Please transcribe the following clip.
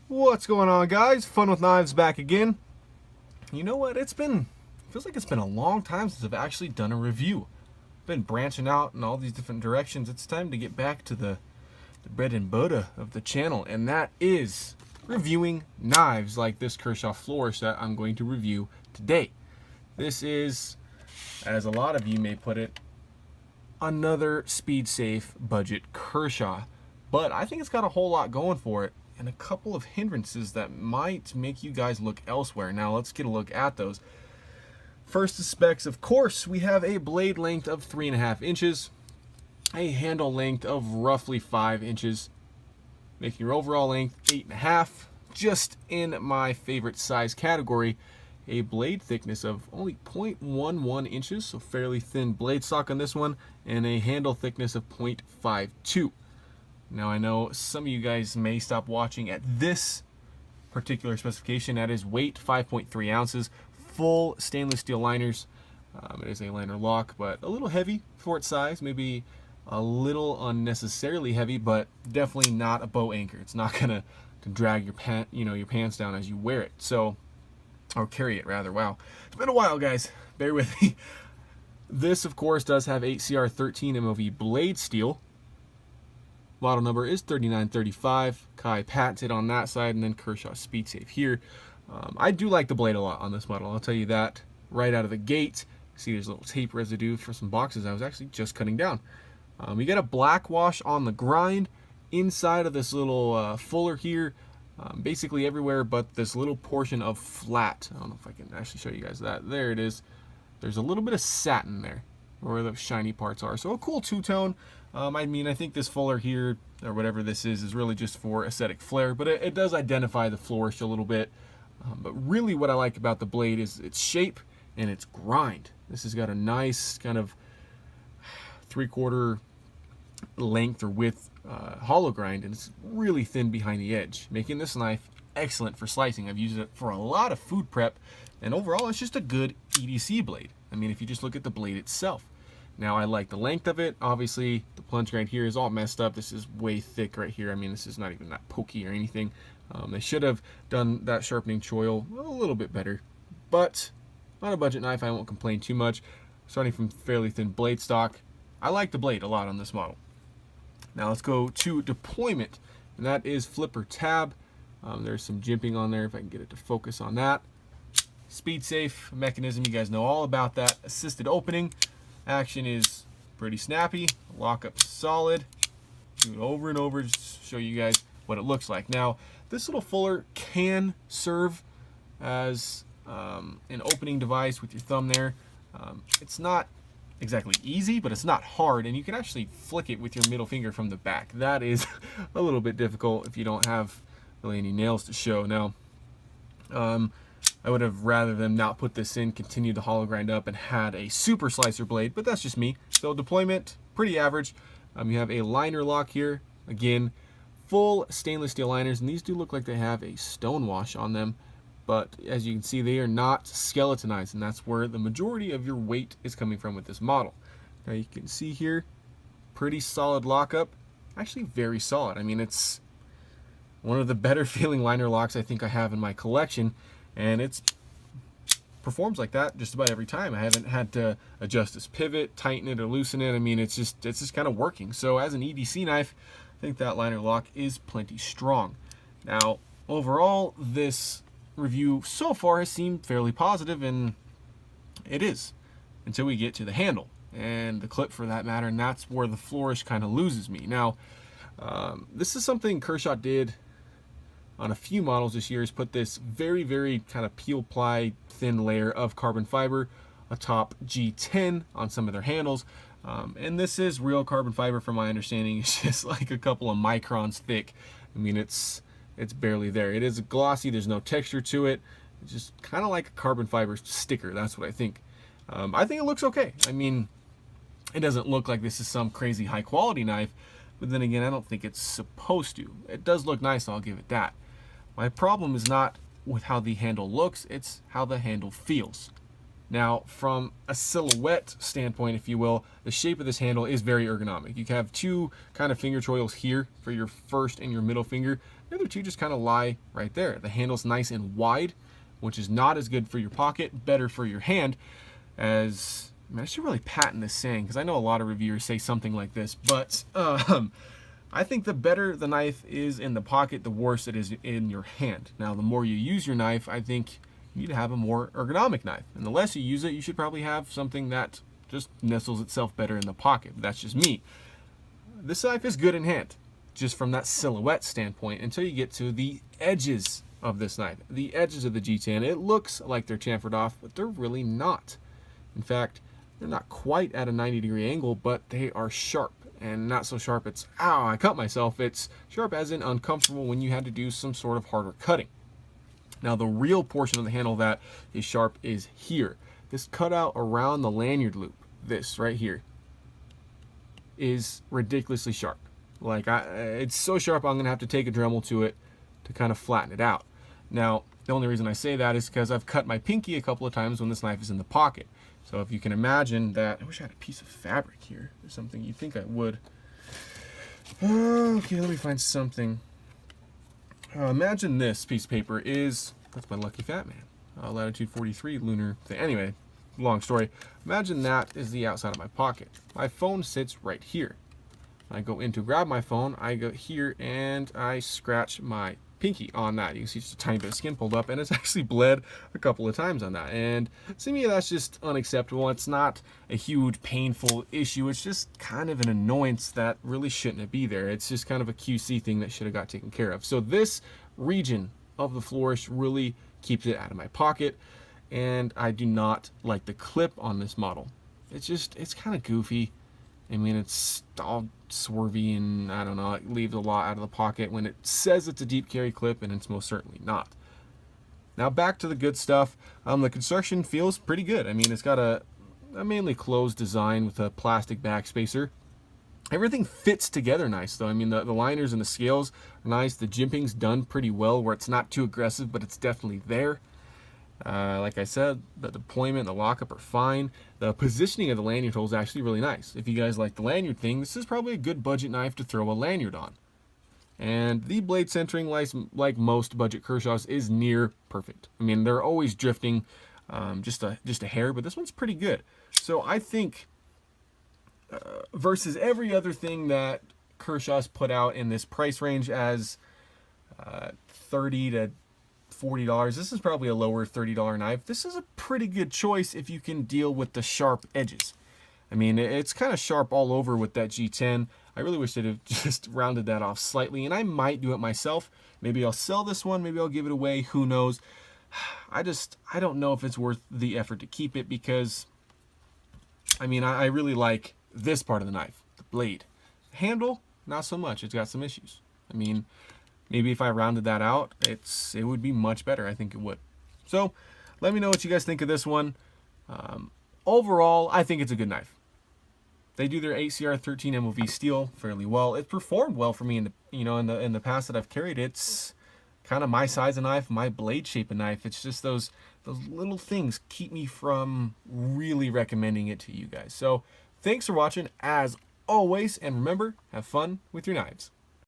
What's going on, guys? Fun with Knives back again. You know what? Feels like it's been a long time since I've actually done a review. Been branching out in all these different directions. It's time to get back to the bread and butter of the channel, and that is reviewing knives like this Kershaw Flourish that I'm going to review today. This is, as a lot of you may put it, another speed safe budget Kershaw, but I think it's got a whole lot going for it and a couple of hindrances that might make you guys look elsewhere. Now let's get a look at those. First, the specs. Of course, we have a blade length of 3.5 inches, a handle length of roughly 5 inches, making your overall length 8.5. Just in my favorite size category, a blade thickness of only 0.11 inches, so fairly thin blade stock on this one, and a handle thickness of 0.52. Now I know some of you guys may stop watching at this particular specification. That is weight 5.3 ounces, full stainless steel liners. It is a liner lock, but a little heavy for its size, maybe a little unnecessarily heavy, but definitely not a bow anchor. It's not gonna drag your pants down as you wear it. So, or carry it rather. Wow, it's been a while, guys. Bear with me. This, of course, does have 8CR13 MOV blade steel. Model number is 3935. Kai patented on that side, and then Kershaw Speed Safe here. I do like the blade a lot on this model. I'll tell you that right out of the gate. See, there's a little tape residue for some boxes I was actually just cutting down. We got a black wash on the grind inside of this little fuller here. Basically everywhere but this little portion of flat. I don't know if I can actually show you guys that. There it is. There's a little bit of satin there where the shiny parts are. So a cool two-tone. I think this fuller here, or whatever this is really just for aesthetic flair, but it does identify the flourish a little bit. But really what I like about the blade is its shape and its grind. This has got a nice kind of 3/4 length or width hollow grind, and it's really thin behind the edge, making this knife excellent for slicing. I've used it for a lot of food prep, and overall it's just a good EDC blade. I mean, if you just look at the blade itself. Now, I like the length of it. Obviously, the plunge grind here is all messed up. This is way thick right here. I mean, this is not even that pokey or anything. They should have done that sharpening choil a little bit better. But on a budget knife, I won't complain too much. Starting from fairly thin blade stock, I like the blade a lot on this model. Now, let's go to deployment, and that is flipper tab. There's some jimping on there, if I can get it to focus on that. Speed safe mechanism, you guys know all about that. Assisted opening. Action is pretty snappy. Lockup's solid. Do it over and over just to show you guys what it looks like. Now, this little fuller can serve as an opening device with your thumb there. It's not exactly easy, but it's not hard, and you can actually flick it with your middle finger from the back. That is a little bit difficult if you don't have really any nails to show. Now, I would have rather them not put this in, continue the hollow grind up, and had a super slicer blade, but that's just me. So deployment, pretty average. You have a liner lock here. Again, full stainless steel liners, and these do look like they have a stone wash on them, but as you can see, they are not skeletonized, and that's where the majority of your weight is coming from with this model. Now you can see here, pretty solid lockup. Actually very solid. I mean, it's one of the better feeling liner locks I think I have in my collection. And it performs like that just about every time. I haven't had to adjust this pivot, tighten it, or loosen it. I mean, it's just kind of working. So as an EDC knife, I think that liner lock is plenty strong. Now, overall, this review so far has seemed fairly positive, and it is, until we get to the handle and the clip for that matter, and that's where the flourish kind of loses me. Now, this is something Kershaw did on a few models this year, is put this very, very kind of peel ply thin layer of carbon fiber atop G10 on some of their handles. And this is real carbon fiber from my understanding. It's just like a couple of microns thick. I mean, it's barely there. It is glossy, there's no texture to it. It's just kind of like a carbon fiber sticker. That's what I think. I think it looks okay. I mean, it doesn't look like this is some crazy high quality knife, but then again, I don't think it's supposed to. It does look nice, I'll give it that. My problem is not with how the handle looks, it's how the handle feels. Now, from a silhouette standpoint, if you will, the shape of this handle is very ergonomic. You can have two kind of finger choils here for your first and your middle finger. The other two just kind of lie right there. The handle's nice and wide, which is not as good for your pocket, better for your hand. As I should really patent this saying, because I know a lot of reviewers say something like this, but I think the better the knife is in the pocket, the worse it is in your hand. Now, the more you use your knife, I think you need to have a more ergonomic knife. And the less you use it, you should probably have something that just nestles itself better in the pocket. That's just me. This knife is good in hand, just from that silhouette standpoint, until you get to the edges of this knife. The edges of the G10, it looks like they're chamfered off, but they're really not. In fact, they're not quite at a 90-degree angle, but they are sharp. And not so sharp it's, ow, I cut myself. It's sharp as in uncomfortable when you had to do some sort of harder cutting. Now, the real portion of the handle that is sharp is here. This cutout around the lanyard loop, this right here, is ridiculously sharp. Like, it's so sharp I'm going to have to take a Dremel to it to kind of flatten it out. Now, the only reason I say that is because I've cut my pinky a couple of times when this knife is in the pocket. So if you can imagine that, I wish I had a piece of fabric here or something. You'd think I would. Okay, let me find something. Imagine this piece of paper is, that's my lucky fat man. Latitude 43 lunar thing. Anyway, long story. Imagine that is the outside of my pocket. My phone sits right here. I go in to grab my phone, I go here and I scratch my pinky on that. You can see just a tiny bit of skin pulled up, and it's actually bled a couple of times on that. And to me, that's just unacceptable. It's not a huge painful issue. It's just kind of an annoyance that really shouldn't be there. It's just kind of a QC thing that should have got taken care of. So this region of the Flourish really keeps it out of my pocket, and I do not like the clip on this model. It's kind of goofy. I mean, it's all swervy and I don't know, it leaves a lot out of the pocket when it says it's a deep carry clip, and it's most certainly not. Now back to the good stuff. The construction feels pretty good. I mean, it's got a mainly closed design with a plastic back spacer. Everything fits together nice though. I mean, the liners and the scales are nice. The jimping's done pretty well where it's not too aggressive, but it's definitely there. Like I said, the deployment and the lockup are fine. The positioning of the lanyard hole is actually really nice. If you guys like the lanyard thing, this is probably a good budget knife to throw a lanyard on. And the blade centering, like most budget Kershaws, is near perfect. I mean, they're always drifting just a hair, but this one's pretty good. So I think versus every other thing that Kershaw's put out in this price range as $30 to $40, this is probably a lower $30 knife. This is a pretty good choice if you can deal with the sharp edges. I mean, it's kind of sharp all over with that G10. I really wish they'd have just rounded that off slightly, and I might do it myself. Maybe I'll sell this one, maybe I'll give it away, who knows. I don't know if it's worth the effort to keep it, because I mean, I really like this part of the knife, the blade. The handle, not so much. It's got some issues. I mean, maybe if I rounded that out, it would be much better. I think it would. So let me know what you guys think of this one. Overall, I think it's a good knife. They do their 8CR13 MOV steel fairly well. It performed well for me in the past that I've carried. It's kind of my size of knife, my blade shape of knife. It's just those little things keep me from really recommending it to you guys. So thanks for watching as always, and remember, have fun with your knives.